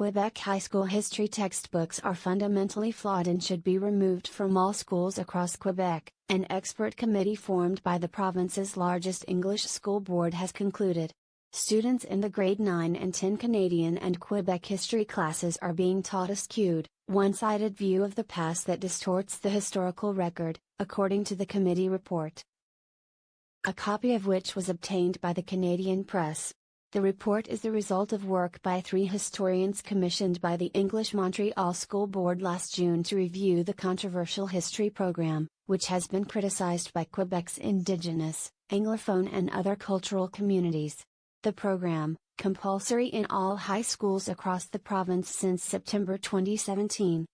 Quebec high school history textbooks are fundamentally flawed and should be removed from all schools across Quebec, an expert committee formed by the province's largest English school board has concluded. Students in the grade 9 and 10 Canadian and Quebec history classes are being taught a skewed, one-sided view of the past that distorts the historical record, according to the committee report, a copy of which was obtained by the Canadian press. The report is the result of work by 3 historians commissioned by the English Montreal School Board last June to review the controversial history program, which has been criticized by Quebec's Indigenous, Anglophone and other cultural communities. The program, compulsory in all high schools across the province since September 2017,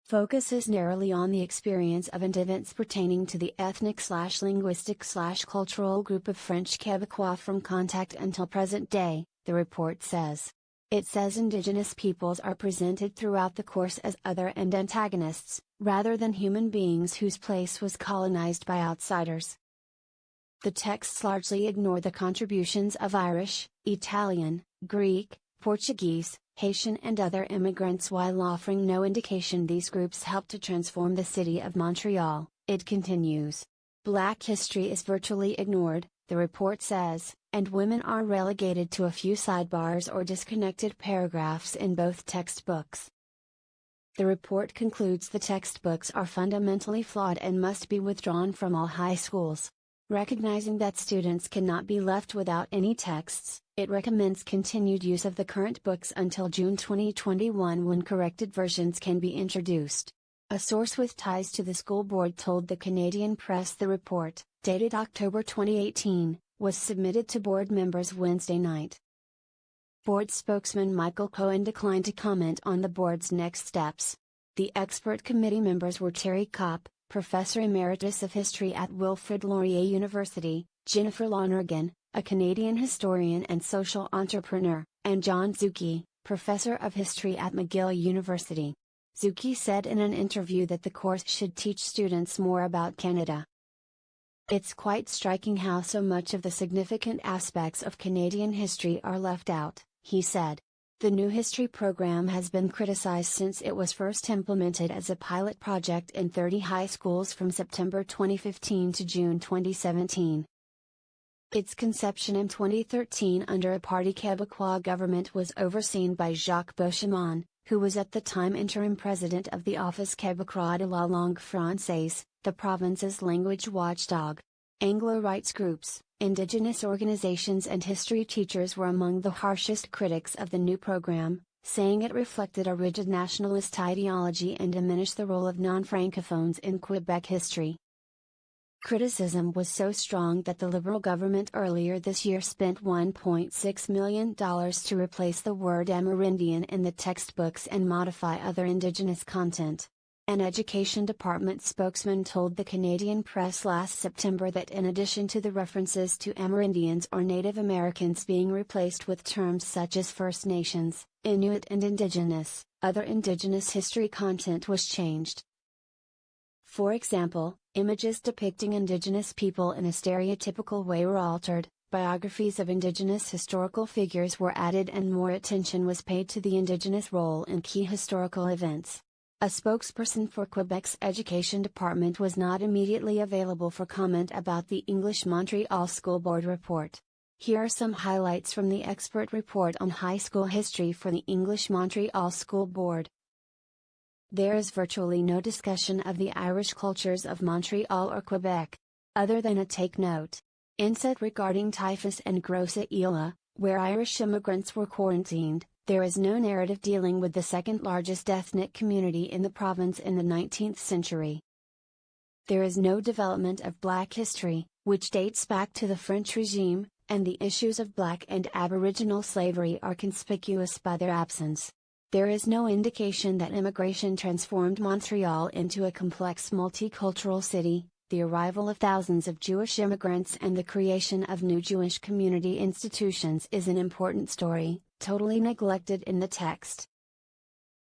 focuses narrowly on the experience of and events pertaining to the ethnic/linguistic/cultural group of French Quebecois from contact until present day, the report says. It says Indigenous peoples are presented throughout the course as other and antagonists, rather than human beings whose place was colonized by outsiders. The texts largely ignore the contributions of Irish, Italian, Greek, Portuguese, Haitian and other immigrants while offering no indication these groups helped to transform the city of Montreal, it continues. Black history is virtually ignored, the report says, and women are relegated to a few sidebars or disconnected paragraphs in both textbooks. The report concludes the textbooks are fundamentally flawed and must be withdrawn from all high schools. Recognizing that students cannot be left without any texts, it recommends continued use of the current books until June 2021 when corrected versions can be introduced. A source with ties to the school board told the Canadian press the report, dated October 2018, was submitted to board members Wednesday night. Board spokesman Michael Cohen declined to comment on the board's next steps. The expert committee members were Terry Kopp, Professor Emeritus of History at Wilfrid Laurier University, Jennifer Lonergan, a Canadian historian and social entrepreneur, and John Zucchi, Professor of History at McGill University. Zucchi said in an interview that the course should teach students more about Canada. It's quite striking how so much of the significant aspects of Canadian history are left out, he said. The new history program has been criticized since it was first implemented as a pilot project in 30 high schools from September 2015 to June 2017. Its conception in 2013 under a Parti Québécois government was overseen by Jacques Beauchemin, who was at the time interim president of the Office Québécois de la langue française, the province's language watchdog. Anglo rights groups, Indigenous organizations and history teachers were among the harshest critics of the new program, saying it reflected a rigid nationalist ideology and diminished the role of non-francophones in Quebec history. Criticism was so strong that the Liberal government earlier this year spent $1.6 million to replace the word Amerindian in the textbooks and modify other Indigenous content. An Education Department spokesman told the Canadian press last September that in addition to the references to Amerindians or Native Americans being replaced with terms such as First Nations, Inuit and Indigenous, other Indigenous history content was changed. For example, images depicting Indigenous people in a stereotypical way were altered, biographies of Indigenous historical figures were added and more attention was paid to the Indigenous role in key historical events. A spokesperson for Quebec's Education Department was not immediately available for comment about the English Montreal School Board report. Here are some highlights from the expert report on high school history for the English Montreal School Board. There is virtually no discussion of the Irish cultures of Montreal or Quebec, other than a take note. Inset regarding typhus and grosse Ile, where Irish immigrants were quarantined. There is no narrative dealing with the second largest ethnic community in the province in the 19th century. There is no development of Black history, which dates back to the French regime, and the issues of Black and Aboriginal slavery are conspicuous by their absence. There is no indication that immigration transformed Montreal into a complex multicultural city. The arrival of thousands of Jewish immigrants and the creation of new Jewish community institutions is an important story, totally neglected in the text.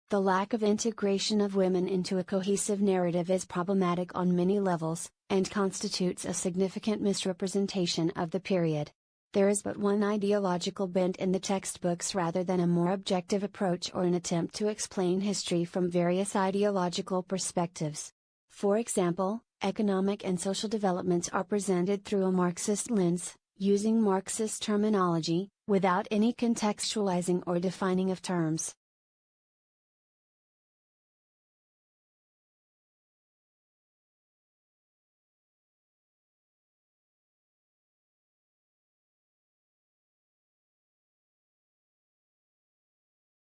The lack of integration of women into a cohesive narrative is problematic on many levels, and constitutes a significant misrepresentation of the period. There is but one ideological bent in the textbooks rather than a more objective approach or an attempt to explain history from various ideological perspectives. For example, economic and social developments are presented through a Marxist lens, using Marxist terminology, without any contextualizing or defining of terms.